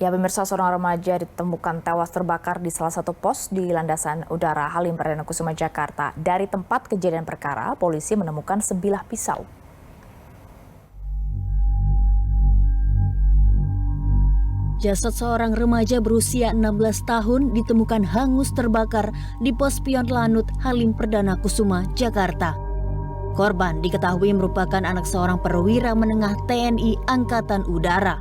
Ya, pemirsa, seorang remaja ditemukan tewas terbakar di salah satu pos di landasan udara Halim Perdana Kusuma, Jakarta. Dari tempat kejadian perkara, polisi menemukan sebilah pisau. Jasad seorang remaja berusia 16 tahun ditemukan hangus terbakar di pos pion Lanut Halim Perdana Kusuma, Jakarta. Korban diketahui merupakan anak seorang perwira menengah TNI Angkatan Udara.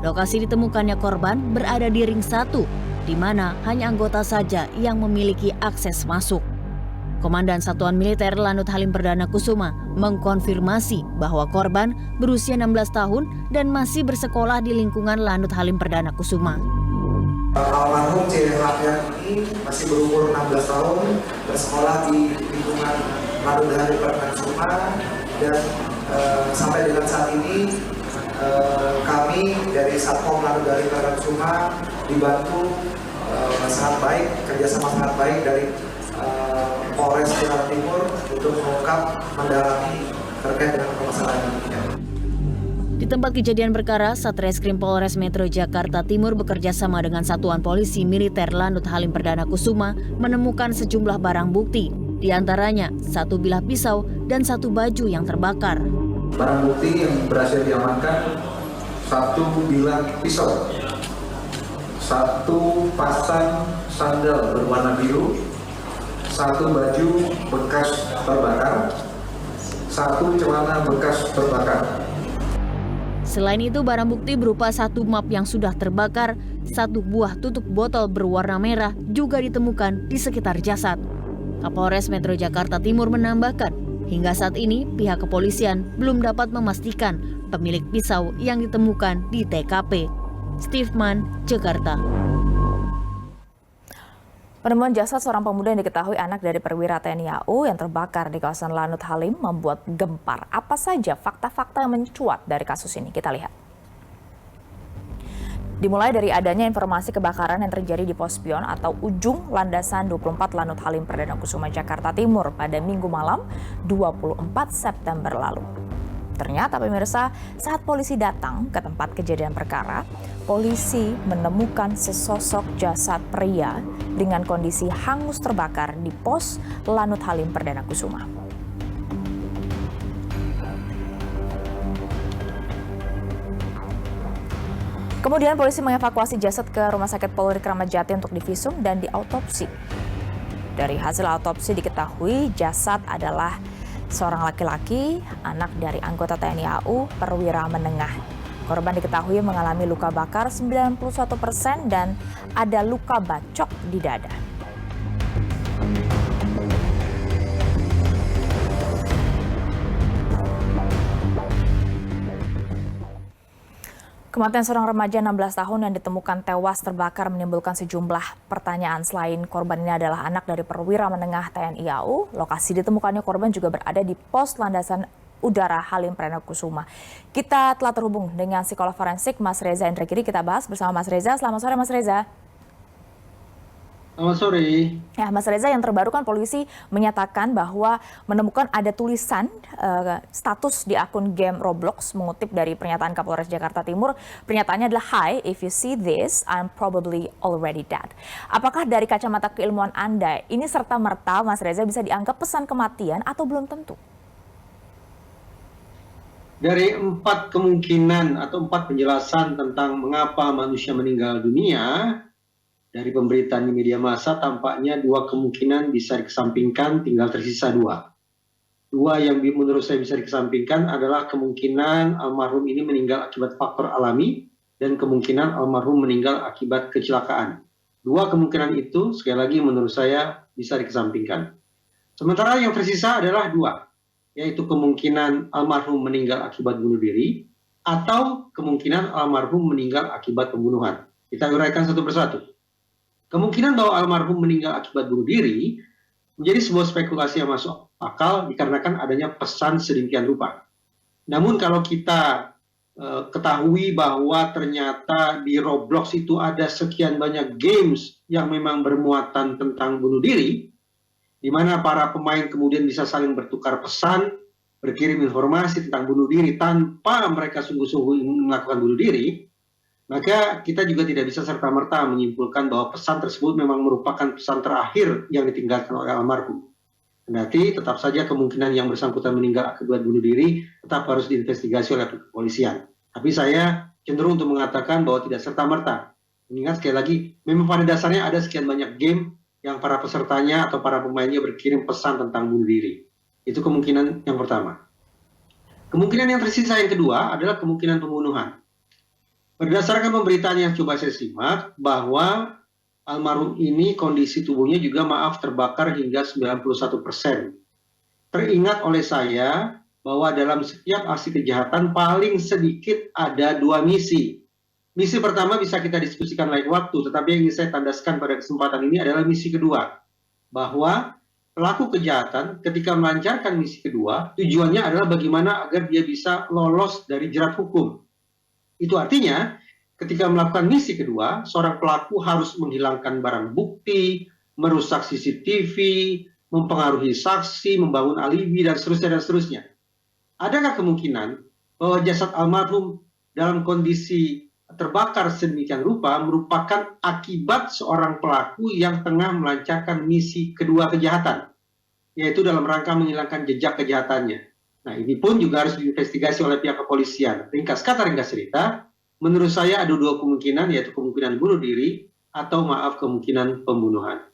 Lokasi ditemukannya korban berada di ring 1, di mana hanya anggota saja yang memiliki akses masuk. Komandan Satuan Militer Lanut Halim Perdana Kusuma mengkonfirmasi bahwa korban berusia 16 tahun dan masih bersekolah di lingkungan Lanut Halim Perdana Kusuma. Almarhum CHR ini masih berumur 16 tahun, bersekolah di lingkungan Lanut Halim Perdana Kusuma, dan sampai dengan saat ini kami dari Satpol Lanut Halim Perdana Kusuma dibantu sangat baik, kerjasama sangat baik dari Polres Jakarta Timur untuk mengungkap, mendalami terkait dengan permasalahan ini. Di tempat kejadian perkara, Satreskrim Polres Metro Jakarta Timur bekerja sama dengan Satuan Polisi Militer Lanut Halim Perdana Kusuma menemukan sejumlah barang bukti, di antaranya satu bilah pisau dan satu baju yang terbakar. Barang bukti yang berhasil diamankan satu bilah pisau, satu pasang sandal berwarna biru, satu baju bekas terbakar, satu celana bekas terbakar. Selain itu, barang bukti berupa satu map yang sudah terbakar, satu buah tutup botol berwarna merah juga ditemukan di sekitar jasad. Kapolres Metro Jakarta Timur menambahkan, hingga saat ini pihak kepolisian belum dapat memastikan pemilik pisau yang ditemukan di TKP. Steve Mann, Jakarta. Penemuan jasad seorang pemuda yang diketahui anak dari perwira TNI AU yang terbakar di kawasan Lanut Halim membuat gempar. Apa saja fakta-fakta yang mencuat dari kasus ini? Kita lihat. Dimulai dari adanya informasi kebakaran yang terjadi di pos pion atau ujung landasan 24 Lanut Halim Perdana Kusuma, Jakarta Timur pada Minggu malam 24 September lalu. Ternyata, pemirsa, saat polisi datang ke tempat kejadian perkara, polisi menemukan sesosok jasad pria dengan kondisi hangus terbakar di pos Lanut Halim Perdana Kusuma. Kemudian polisi mengevakuasi jasad ke Rumah Sakit Polri Kramat Jati untuk divisum dan diautopsi. Dari hasil autopsi diketahui jasad adalah seorang laki-laki, anak dari anggota TNI AU, perwira menengah. Korban diketahui mengalami luka bakar 91% dan ada luka bacok di dada. Kematian seorang remaja 16 tahun yang ditemukan tewas terbakar menimbulkan sejumlah pertanyaan. Selain korban ini adalah anak dari perwira menengah TNI AU, lokasi ditemukannya korban juga berada di pos landasan udara Halim Perdana Kusuma. Kita telah terhubung dengan psikolog forensik Mas Reza Indragiri. Kita bahas bersama Mas Reza. Selamat sore, Mas Reza. Selamat sore. Ya, Mas Reza, yang terbaru kan polisi menyatakan bahwa menemukan ada tulisan status di akun game Roblox, mengutip dari pernyataan Kapolres Jakarta Timur. Pernyataannya adalah, "Hi, if you see this, I'm probably already dead." Apakah dari kacamata keilmuan Anda, ini serta-merta Mas Reza bisa dianggap pesan kematian atau belum tentu? Dari 4 kemungkinan atau 4 penjelasan tentang mengapa manusia meninggal dunia, dari pemberitaan di media massa tampaknya 2 kemungkinan bisa dikesampingkan, tinggal tersisa 2. 2 yang menurut saya bisa dikesampingkan adalah kemungkinan almarhum ini meninggal akibat faktor alami dan kemungkinan almarhum meninggal akibat kecelakaan. 2 kemungkinan itu sekali lagi menurut saya bisa dikesampingkan. Sementara yang tersisa adalah 2, yaitu kemungkinan almarhum meninggal akibat bunuh diri atau kemungkinan almarhum meninggal akibat pembunuhan. Kita uraikan satu persatu. Kemungkinan bahwa almarhum meninggal akibat bunuh diri menjadi sebuah spekulasi yang masuk akal dikarenakan adanya pesan sedemikian rupa. Namun kalau kita ketahui bahwa ternyata di Roblox itu ada sekian banyak games yang memang bermuatan tentang bunuh diri, di mana para pemain kemudian bisa saling bertukar pesan, berkirim informasi tentang bunuh diri tanpa mereka sungguh-sungguh melakukan bunuh diri, Maka kita juga tidak bisa serta-merta menyimpulkan bahwa pesan tersebut memang merupakan pesan terakhir yang ditinggalkan oleh almarhum. Kendati tetap saja kemungkinan yang bersangkutan meninggal akibat bunuh diri tetap harus diinvestigasi oleh kepolisian. Tapi saya cenderung untuk mengatakan bahwa tidak serta-merta. Mengingat sekali lagi, memang pada dasarnya ada sekian banyak game yang para pesertanya atau para pemainnya berkirim pesan tentang bunuh diri. Itu kemungkinan yang pertama. Kemungkinan yang tersisa yang kedua adalah kemungkinan pembunuhan. Berdasarkan pemberitaan yang coba saya simak, bahwa almarhum ini kondisi tubuhnya juga terbakar hingga 91%. Teringat oleh saya bahwa dalam setiap aksi kejahatan paling sedikit ada 2 misi. Misi pertama bisa kita diskusikan lain waktu, tetapi yang ingin saya tandaskan pada kesempatan ini adalah misi kedua. Bahwa pelaku kejahatan ketika melancarkan misi kedua, tujuannya adalah bagaimana agar dia bisa lolos dari jerat hukum. Itu artinya, ketika melakukan misi kedua, seorang pelaku harus menghilangkan barang bukti, merusak CCTV, mempengaruhi saksi, membangun alibi, dan seterusnya. Adakah kemungkinan bahwa jasad almarhum dalam kondisi terbakar sedemikian rupa merupakan akibat seorang pelaku yang tengah melancarkan misi kedua kejahatan, yaitu dalam rangka menghilangkan jejak kejahatannya? Nah, ini pun juga harus diinvestigasi oleh pihak kepolisian. Ringkas kata, ringkas cerita, menurut saya ada 2 kemungkinan, yaitu kemungkinan bunuh diri atau kemungkinan pembunuhan.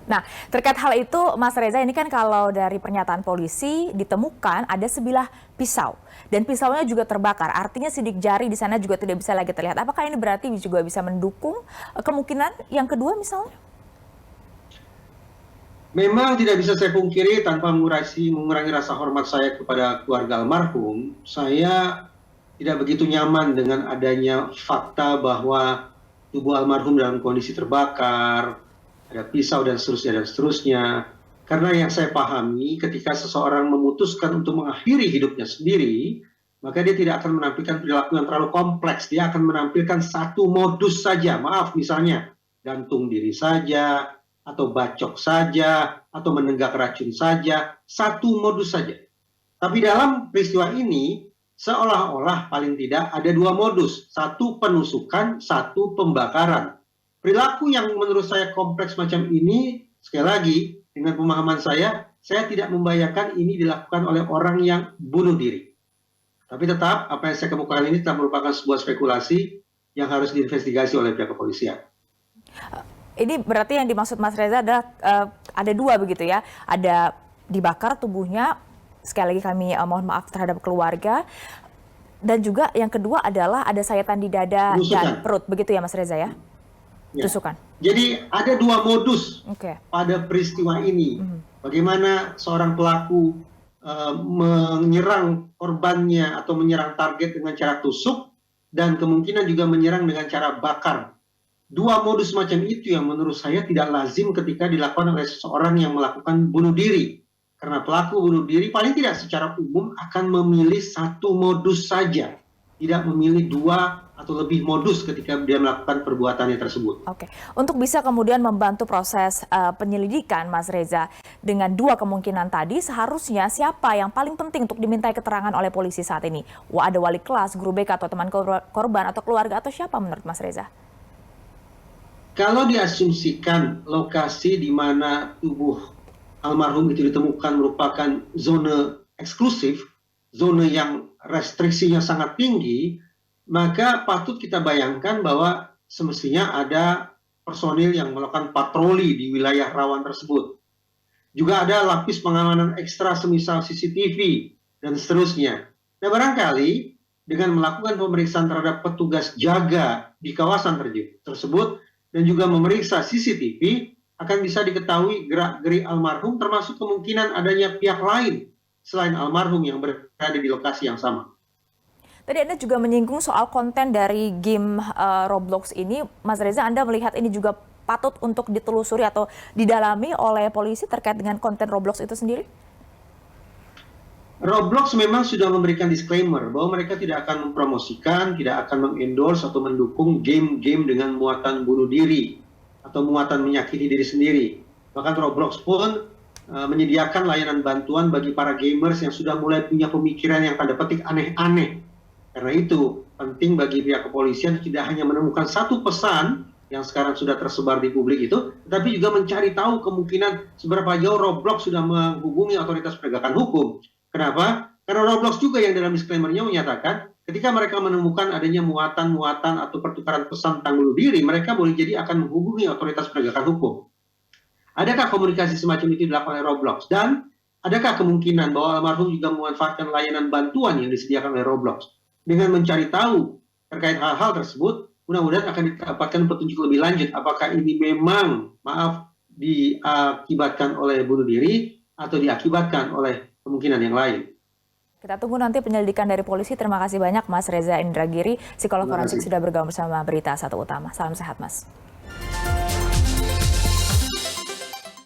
Nah, terkait hal itu, Mas Reza, ini kan kalau dari pernyataan polisi ditemukan ada sebilah pisau dan pisaunya juga terbakar. Artinya sidik jari di sana juga tidak bisa lagi terlihat. Apakah ini berarti juga bisa mendukung kemungkinan yang kedua misalnya? Memang tidak bisa saya pungkiri tanpa mengurangi rasa hormat saya kepada keluarga almarhum. Saya tidak begitu nyaman dengan adanya fakta bahwa tubuh almarhum dalam kondisi terbakar, ada pisau dan seterusnya. Karena yang saya pahami, ketika seseorang memutuskan untuk mengakhiri hidupnya sendiri, maka dia tidak akan menampilkan perilaku yang terlalu kompleks. Dia akan menampilkan satu modus saja. Maaf, misalnya gantung diri saja, atau bacok saja, atau menenggak racun saja, satu modus saja. Tapi dalam peristiwa ini, seolah-olah paling tidak ada 2 modus, satu penusukan, satu pembakaran. Perilaku yang menurut saya kompleks macam ini, sekali lagi, dengan pemahaman saya tidak membayangkan ini dilakukan oleh orang yang bunuh diri. Tapi tetap, apa yang saya kemukakan ini tetap merupakan sebuah spekulasi yang harus diinvestigasi oleh pihak kepolisian. Ini berarti yang dimaksud Mas Reza adalah ada 2 begitu ya, ada dibakar tubuhnya, sekali lagi kami mohon maaf terhadap keluarga, dan juga yang kedua adalah ada sayatan di dada dan perut, begitu ya Mas Reza ya? Tusukan. Jadi ada 2 modus pada peristiwa ini. Bagaimana seorang pelaku menyerang korbannya atau menyerang target dengan cara tusuk, dan kemungkinan juga menyerang dengan cara bakar. 2 modus macam itu yang menurut saya tidak lazim ketika dilakukan oleh seseorang yang melakukan bunuh diri. Karena pelaku bunuh diri paling tidak secara umum akan memilih satu modus saja. Tidak memilih 2 atau lebih modus ketika dia melakukan perbuatannya tersebut. Oke, untuk bisa kemudian membantu proses penyelidikan, Mas Reza, dengan 2 kemungkinan tadi, seharusnya siapa yang paling penting untuk dimintai keterangan oleh polisi saat ini? Ada wali kelas, guru BK, atau teman korban, atau keluarga, atau siapa menurut Mas Reza? Kalau diasumsikan lokasi di mana tubuh almarhum itu ditemukan merupakan zona eksklusif, zona yang restriksinya sangat tinggi, maka patut kita bayangkan bahwa semestinya ada personil yang melakukan patroli di wilayah rawan tersebut. Juga ada lapis pengamanan ekstra semisal CCTV dan seterusnya. Nah, barangkali dengan melakukan pemeriksaan terhadap petugas jaga di kawasan tersebut dan juga memeriksa CCTV, akan bisa diketahui gerak-gerik almarhum, termasuk kemungkinan adanya pihak lain selain almarhum yang berada di lokasi yang sama. Tadi Anda juga menyinggung soal konten dari game Roblox ini. Mas Reza, Anda melihat ini juga patut untuk ditelusuri atau didalami oleh polisi terkait dengan konten Roblox itu sendiri? Roblox memang sudah memberikan disclaimer bahwa mereka tidak akan mempromosikan, tidak akan mengendorse atau mendukung game-game dengan muatan bunuh diri atau muatan menyakiti diri sendiri. Bahkan Roblox pun menyediakan layanan bantuan bagi para gamers yang sudah mulai punya pemikiran yang tanda petik aneh-aneh. Karena itu, penting bagi pihak kepolisian tidak hanya menemukan satu pesan yang sekarang sudah tersebar di publik itu, tetapi juga mencari tahu kemungkinan seberapa jauh Roblox sudah menghubungi otoritas penegakan hukum. Kenapa? Karena Roblox juga yang dalam disclaimer-nya menyatakan ketika mereka menemukan adanya muatan-muatan atau pertukaran pesan tentang bunuh diri, mereka boleh jadi akan menghubungi otoritas penegakan hukum. Adakah komunikasi semacam itu dilakukan oleh Roblox? Dan adakah kemungkinan bahwa almarhum juga memanfaatkan layanan bantuan yang disediakan oleh Roblox? Dengan mencari tahu terkait hal-hal tersebut, mudah-mudahan akan didapatkan petunjuk lebih lanjut apakah ini memang, diakibatkan oleh bunuh diri atau diakibatkan oleh kemungkinan yang lain. Kita tunggu nanti penyelidikan dari polisi. Terima kasih banyak Mas Reza Indragiri, psikolog forensik sudah bergabung bersama Berita Satu Utama. Salam sehat Mas.